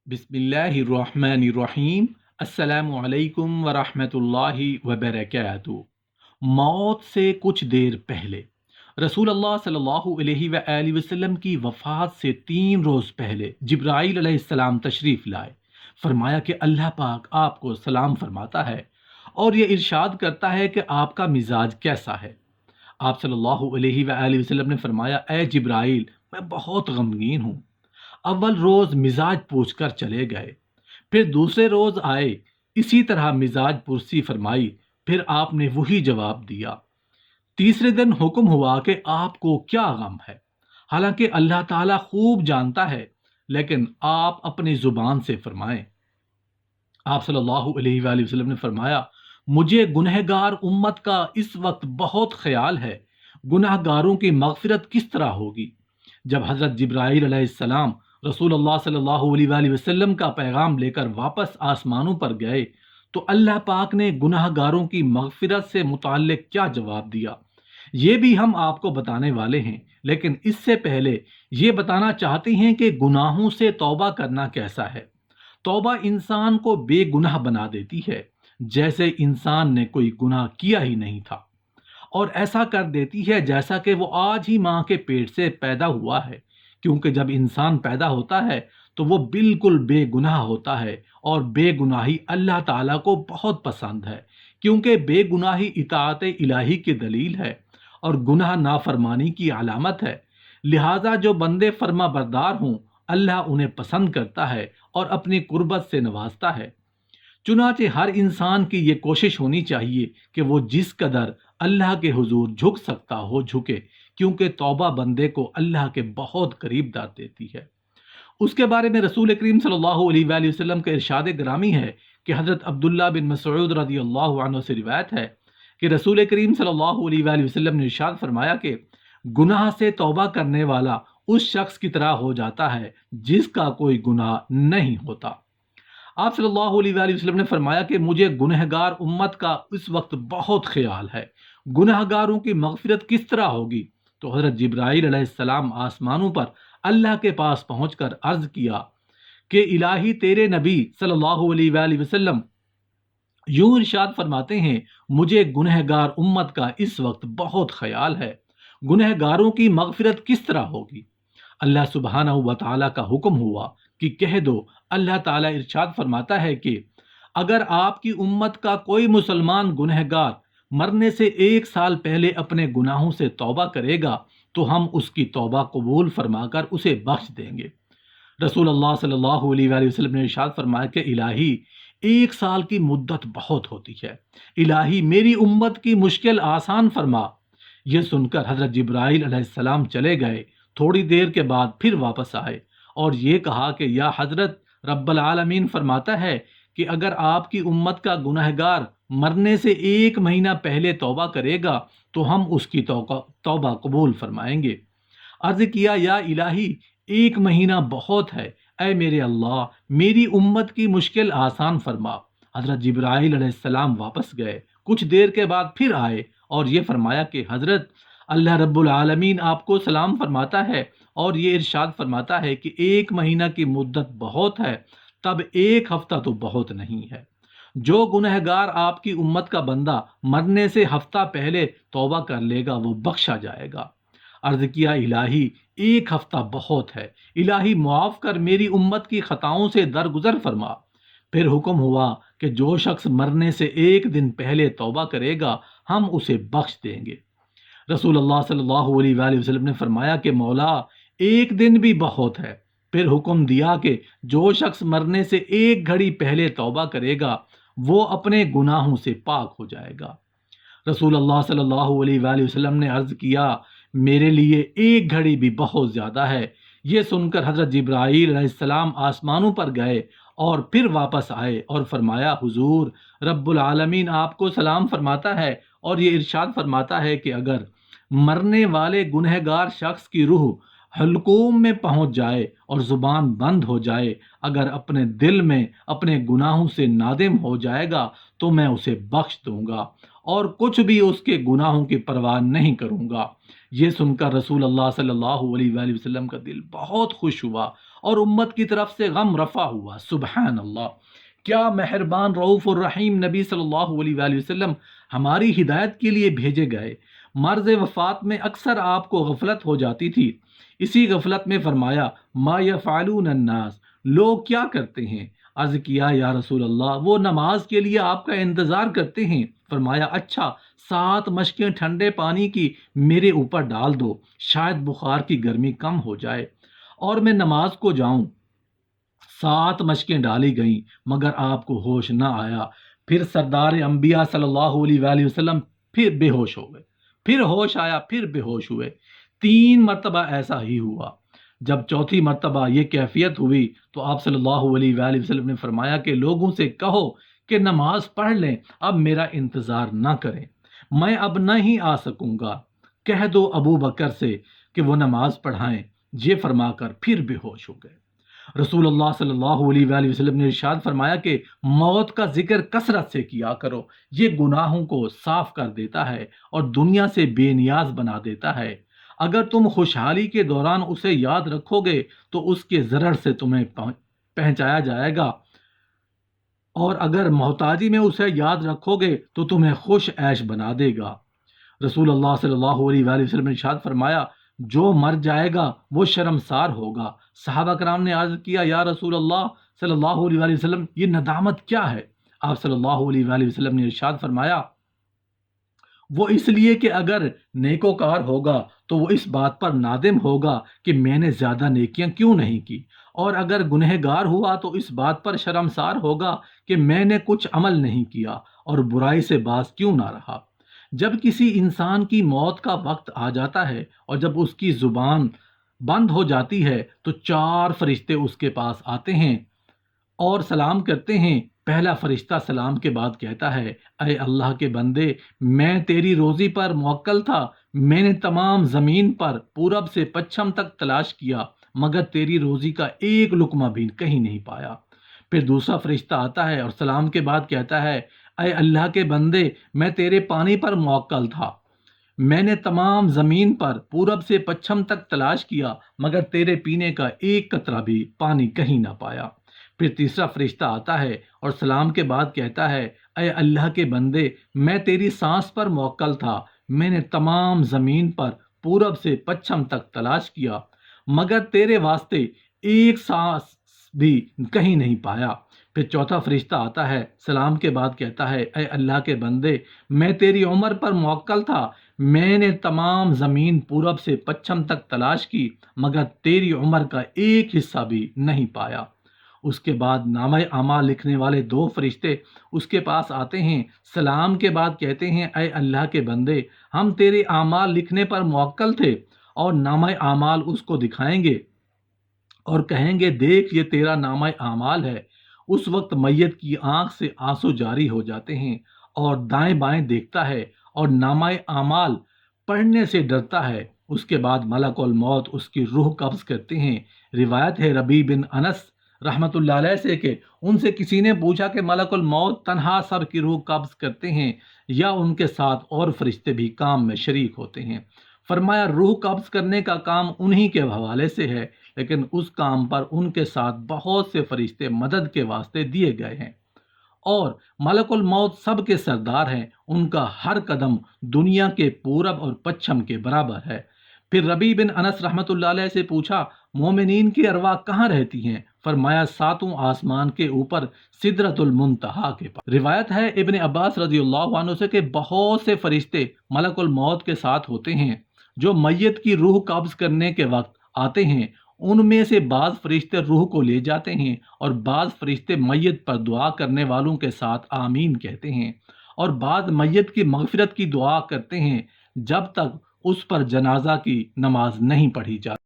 بسم اللہ الرحمن الرحیم۔ السلام علیکم ورحمۃ اللہ وبرکاتہ۔ موت سے کچھ دیر پہلے رسول اللہ صلی اللہ علیہ وآلہ وسلم کی وفات سے 3 روز پہلے جبرائیل علیہ السلام تشریف لائے۔ فرمایا کہ اللہ پاک آپ کو سلام فرماتا ہے اور یہ ارشاد کرتا ہے کہ آپ کا مزاج کیسا ہے۔ آپ صلی اللہ علیہ وآلہ وسلم نے فرمایا، اے جبرائیل، میں بہت غمگین ہوں۔ اول روز مزاج پوچھ کر چلے گئے، پھر دوسرے روز آئے، اسی طرح مزاج پرسی فرمائی، پھر آپ نے وہی جواب دیا۔ تیسرے دن حکم ہوا کہ آپ کو کیا غم ہے، حالانکہ اللہ تعالیٰ خوب جانتا ہے، لیکن آپ اپنی زبان سے فرمائیں۔ آپ صلی اللہ علیہ وآلہ وسلم نے فرمایا، مجھے گنہگار امت کا اس وقت بہت خیال ہے، گناہ گاروں کی مغفرت کس طرح ہوگی۔ جب حضرت جبرائیل علیہ السلام رسول اللہ صلی اللہ علیہ وآلہ وسلم کا پیغام لے کر واپس آسمانوں پر گئے تو اللہ پاک نے گناہ گاروں کی مغفرت سے متعلق کیا جواب دیا، یہ بھی ہم آپ کو بتانے والے ہیں، لیکن اس سے پہلے یہ بتانا چاہتے ہیں کہ گناہوں سے توبہ کرنا کیسا ہے۔ توبہ انسان کو بے گناہ بنا دیتی ہے، جیسے انسان نے کوئی گناہ کیا ہی نہیں تھا، اور ایسا کر دیتی ہے جیسا کہ وہ آج ہی ماں کے پیٹ سے پیدا ہوا ہے، کیونکہ جب انسان پیدا ہوتا ہے تو وہ بالکل بے گناہ ہوتا ہے، اور بے گناہی اللہ تعالیٰ کو بہت پسند ہے، کیونکہ بے گناہی اطاعت الہی کی دلیل ہے اور گناہ نافرمانی کی علامت ہے۔ لہٰذا جو بندے فرما بردار ہوں، اللہ انہیں پسند کرتا ہے اور اپنی قربت سے نوازتا ہے۔ چنانچہ ہر انسان کی یہ کوشش ہونی چاہیے کہ وہ جس قدر اللہ کے حضور جھک سکتا ہو جھکے، کیونکہ توبہ بندے کو اللہ کے بہت قریب لا دیتی ہے۔ اس کے بارے میں رسول کریم صلی اللہ علیہ وآلہ وسلم کا ارشاد گرامی ہے کہ حضرت عبداللہ بن مسعود رضی اللہ عنہ سے روایت ہے کہ رسول کریم صلی اللہ علیہ وآلہ وسلم نے ارشاد فرمایا کہ گناہ سے توبہ کرنے والا اس شخص کی طرح ہو جاتا ہے جس کا کوئی گناہ نہیں ہوتا۔ آپ صلی اللہ علیہ وآلہ وسلم نے فرمایا کہ مجھے گنہگار امت کا اس وقت بہت خیال ہے، گناہ گاروں کی مغفرت کس طرح ہوگی۔ تو حضرت جبرائیل علیہ السلام آسمانوں پر اللہ کے پاس پہنچ کر عرض کیا کہ الہی تیرے نبی صلی اللہ علیہ وآلہ وسلم یوں ارشاد فرماتے ہیں، مجھے گنہگار امت کا اس وقت بہت خیال ہے، گنہگاروں کی مغفرت کس طرح ہوگی۔ اللہ سبحانہ و تعالیٰ کا حکم ہوا کہ کہہ دو، اللہ تعالیٰ ارشاد فرماتا ہے کہ اگر آپ کی امت کا کوئی مسلمان گنہگار مرنے سے 1 سال پہلے اپنے گناہوں سے توبہ کرے گا تو ہم اس کی توبہ قبول فرما کر اسے بخش دیں گے۔ رسول اللہ صلی اللہ علیہ وآلہ وسلم نے ارشاد فرمایا کہ الہی 1 سال کی مدت بہت ہوتی ہے، الہی میری امت کی مشکل آسان فرما۔ یہ سن کر حضرت جبرائیل علیہ السلام چلے گئے، تھوڑی دیر کے بعد پھر واپس آئے اور یہ کہا کہ یا حضرت، رب العالمین فرماتا ہے کہ اگر آپ کی امت کا گنہگار مرنے سے 1 مہینہ پہلے توبہ کرے گا تو ہم اس کی توبہ قبول فرمائیں گے۔ عرض کیا، یا الہی 1 مہینہ بہت ہے، اے میرے اللہ میری امت کی مشکل آسان فرما۔ حضرت جبرائیل علیہ السلام واپس گئے، کچھ دیر کے بعد پھر آئے اور یہ فرمایا کہ حضرت، اللہ رب العالمین آپ کو سلام فرماتا ہے اور یہ ارشاد فرماتا ہے کہ 1 مہینہ کی مدت بہت ہے، تب 1 ہفتہ تو بہت نہیں ہے۔ جو گنہگار آپ کی امت کا بندہ مرنے سے ہفتہ پہلے توبہ کر لے گا وہ بخشا جائے گا۔ عرض کیا، الہی 1 ہفتہ بہت ہے، الہی معاف کر میری امت کی خطاؤں سے درگزر فرما۔ پھر حکم ہوا کہ جو شخص مرنے سے 1 دن پہلے توبہ کرے گا ہم اسے بخش دیں گے۔ رسول اللہ صلی اللہ علیہ وآلہ وسلم نے فرمایا کہ مولا 1 دن بھی بہت ہے۔ پھر حکم دیا کہ جو شخص مرنے سے 1 گھڑی پہلے توبہ کرے گا وہ اپنے گناہوں سے پاک ہو جائے گا۔ رسول اللہ صلی اللہ علیہ وآلہ وسلم نے عرض کیا، میرے لیے 1 گھڑی بھی بہت زیادہ ہے۔ یہ سن کر حضرت جبرائیل علیہ السلام آسمانوں پر گئے اور پھر واپس آئے اور فرمایا، حضور رب العالمین آپ کو سلام فرماتا ہے اور یہ ارشاد فرماتا ہے کہ اگر مرنے والے گنہگار شخص کی روح حلقوم میں پہنچ جائے اور زبان بند ہو جائے، اگر اپنے دل میں اپنے گناہوں سے نادم ہو جائے گا تو میں اسے بخش دوں گا اور کچھ بھی اس کے گناہوں کی پرواہ نہیں کروں گا۔ یہ سن کر رسول اللہ صلی اللہ علیہ وآلہ وسلم کا دل بہت خوش ہوا اور امت کی طرف سے غم رفع ہوا۔ سبحان اللہ! کیا مہربان رؤوف الرحیم نبی صلی اللہ علیہ وآلہ وسلم ہماری ہدایت کے لیے بھیجے گئے۔ مرض وفات میں اکثر آپ کو غفلت ہو جاتی تھی، اسی غفلت میں فرمایا ما یفعلون الناس، لوگ کیا کرتے ہیں؟ عرض کیا یا رسول اللہ وہ نماز کے لیے آپ کا انتظار کرتے ہیں۔ فرمایا اچھا 7 مشقیں ٹھنڈے پانی کی میرے اوپر ڈال دو، شاید بخار کی گرمی کم ہو جائے اور میں نماز کو جاؤں۔ 7 مشقیں ڈالی گئیں مگر آپ کو ہوش نہ آیا۔ پھر سردار انبیاء صلی اللہ علیہ وآلہ وسلم پھر بے ہوش ہو گئے، پھر ہوش آیا، پھر بے ہوش ہوئے۔ 3 مرتبہ ایسا ہی ہوا۔ جب چوتھی مرتبہ یہ کیفیت ہوئی تو آپ صلی اللہ علیہ وآلہ وسلم نے فرمایا کہ لوگوں سے کہو کہ نماز پڑھ لیں، اب میرا انتظار نہ کریں، میں اب نہیں آ سکوں گا، کہہ دو ابو بکر سے کہ وہ نماز پڑھائیں۔ یہ فرما کر پھر بے ہوش ہو گئے۔ رسول اللہ صلی اللہ علیہ وآلہ وسلم نے ارشاد فرمایا کہ موت کا ذکر کثرت سے کیا کرو، یہ گناہوں کو صاف کر دیتا ہے اور دنیا سے بے نیاز بنا دیتا ہے۔ اگر تم خوشحالی کے دوران اسے یاد رکھو گے تو اس کے ضرر سے تمہیں پہنچایا جائے گا، اور اگر محتاجی میں اسے یاد رکھو گے تو تمہیں خوش عیش بنا دے گا۔ رسول اللہ صلی اللہ علیہ وآلہ وسلم نے ارشاد فرمایا جو مر جائے گا وہ شرمسار ہوگا۔ صحابہ کرام نے عرض کیا یا رسول اللہ صلی اللہ علیہ وآلہ وسلم یہ ندامت کیا ہے؟ آپ صلی اللہ علیہ وآلہ وسلم نے ارشاد فرمایا وہ اس لیے کہ اگر نیکوکار ہوگا تو وہ اس بات پر نادم ہوگا کہ میں نے زیادہ نیکیاں کیوں نہیں کی، اور اگر گنہگار ہوا تو اس بات پر شرمسار ہوگا کہ میں نے کچھ عمل نہیں کیا اور برائی سے باز کیوں نہ رہا۔ جب کسی انسان کی موت کا وقت آ جاتا ہے اور جب اس کی زبان بند ہو جاتی ہے تو 4 فرشتے اس کے پاس آتے ہیں اور سلام کرتے ہیں۔ پہلا فرشتہ سلام کے بعد کہتا ہے اے اللہ کے بندے، میں تیری روزی پر موکل تھا، میں نے تمام زمین پر پورب سے پچھم تک تلاش کیا مگر تیری روزی کا ایک لقمہ بھی کہیں نہیں پایا۔ پھر دوسرا فرشتہ آتا ہے اور سلام کے بعد کہتا ہے اے اللہ کے بندے، میں تیرے پانی پر موکل تھا، میں نے تمام زمین پر پورب سے پچھم تک تلاش کیا مگر تیرے پینے کا ایک قطرہ بھی پانی کہیں نہ پایا۔ پھر تیسرا فرشتہ آتا ہے اور سلام کے بعد کہتا ہے اے اللہ کے بندے، میں تیری سانس پر موکل تھا، میں نے تمام زمین پر پورب سے پچھم تک تلاش کیا مگر تیرے واسطے ایک سانس بھی کہیں نہیں پایا۔ پھر چوتھا فرشتہ آتا ہے، سلام کے بعد کہتا ہے اے اللہ کے بندے، میں تیری عمر پر موکل تھا، میں نے تمام زمین پورب سے پچھم تک تلاش کی مگر تیری عمر کا ایک حصہ بھی نہیں پایا۔ اس کے بعد نامہ اعمال لکھنے والے 2 فرشتے اس کے پاس آتے ہیں، سلام کے بعد کہتے ہیں اے اللہ کے بندے، ہم تیرے اعمال لکھنے پر موکل تھے، اور نامہ اعمال اس کو دکھائیں گے اور کہیں گے دیکھ یہ تیرا نامہ اعمال ہے۔ اس وقت میت کی آنکھ سے آنسو جاری ہو جاتے ہیں اور دائیں بائیں دیکھتا ہے اور نامہ اعمال پڑھنے سے ڈرتا ہے۔ اس کے بعد ملک الموت اس کی روح قبض کرتے ہیں۔ روایت ہے ربیع بن انس رحمۃ اللہ علیہ سے کہ ان سے کسی نے پوچھا کہ ملک الموت تنہا سب کی روح قبض کرتے ہیں یا ان کے ساتھ اور فرشتے بھی کام میں شریک ہوتے ہیں؟ فرمایا روح قبض کرنے کا کام انہی کے حوالے سے ہے، لیکن اس کام پر ان کے ساتھ بہت سے فرشتے مدد کے واسطے دیے گئے ہیں، اور ملک الموت سب کے سردار ہیں، ان کا ہر قدم دنیا کے پورب اور پچھم کے برابر ہے۔ پھر ربیع بن انس رحمۃ اللہ علیہ سے پوچھا مومنین کی ارواح کہاں رہتی ہیں؟ فرمایا 7 آسمان کے اوپر سدرۃ المنتہا کے پاس۔ روایت ہے ابن عباس رضی اللہ عنہ سے کہ بہت سے فرشتے ملک الموت کے ساتھ ہوتے ہیں جو میت کی روح قبض کرنے کے وقت آتے ہیں۔ ان میں سے بعض فرشتے روح کو لے جاتے ہیں اور بعض فرشتے میت پر دعا کرنے والوں کے ساتھ آمین کہتے ہیں، اور بعض میت کی مغفرت کی دعا کرتے ہیں جب تک اس پر جنازہ کی نماز نہیں پڑھی جاتی۔